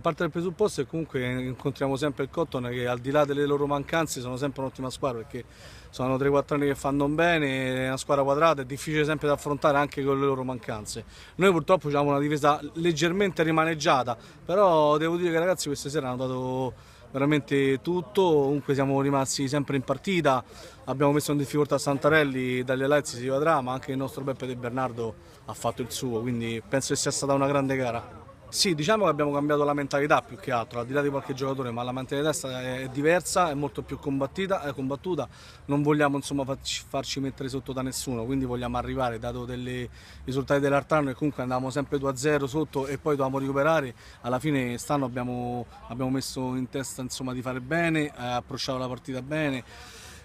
parte dal presupposto che comunque incontriamo sempre il Cotton, che al di là delle loro mancanze sono sempre un'ottima squadra, perché sono 3-4 anni che fanno bene, è una squadra quadrata, è difficile sempre da affrontare anche con le loro mancanze. Noi purtroppo abbiamo una difesa leggermente rimaneggiata, però devo dire che i ragazzi questa sera hanno dato veramente tutto, comunque siamo rimasti sempre in partita, abbiamo messo in difficoltà Santarelli, dagli highlights si vedrà, ma anche il nostro Beppe De Bernardo ha fatto il suo, quindi penso che sia stata una grande gara. Sì, diciamo che abbiamo cambiato la mentalità più che altro, al di là di qualche giocatore, ma la mentalità è diversa, è molto più combattuta, non vogliamo insomma farci mettere sotto da nessuno, quindi vogliamo arrivare, dato dei risultati dell'Artano che comunque andavamo sempre 2-0 sotto e poi dovevamo recuperare, alla fine quest'anno abbiamo messo in testa insomma di fare bene, approcciato la partita bene.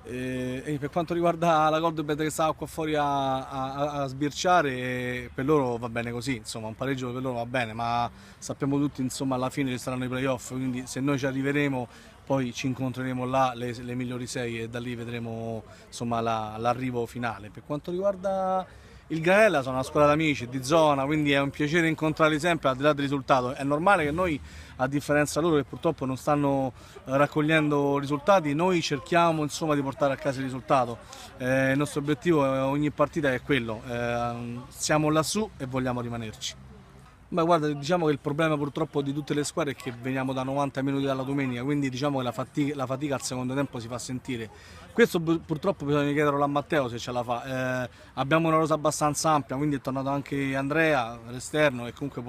E per quanto riguarda la Goldbet che stava qua fuori a sbirciare, per loro va bene così, insomma un pareggio per loro va bene, ma sappiamo tutti insomma alla fine ci saranno i playoff, quindi se noi ci arriveremo poi ci incontreremo là le migliori sei e da lì vedremo insomma l'arrivo finale. Per quanto riguarda il Granella sono una squadra d'amici, di zona, quindi è un piacere incontrarli sempre al di là del risultato. È normale che noi, a differenza loro che purtroppo non stanno raccogliendo risultati, noi cerchiamo insomma di portare a casa il risultato. Il nostro obiettivo ogni partita è quello, siamo lassù e vogliamo rimanerci. Beh, guarda, diciamo che il problema purtroppo di tutte le squadre è che veniamo da 90 minuti dalla domenica, quindi diciamo che la fatica al secondo tempo si fa sentire. Questo purtroppo bisogna chiederlo a Matteo se ce la fa. Abbiamo una rosa abbastanza ampia, quindi è tornato anche Andrea all'esterno e comunque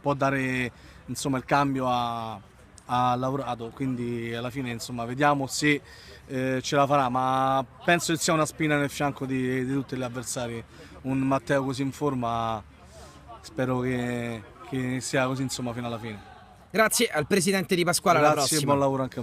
può dare insomma, il cambio ha lavorato, quindi alla fine insomma, vediamo se ce la farà, ma penso che sia una spina nel fianco di tutti gli avversari. Un Matteo così in forma, spero che sia così insomma fino alla fine. Grazie al presidente Di Pasquale, alla Grazie e prossima. buon lavoro anche a voi.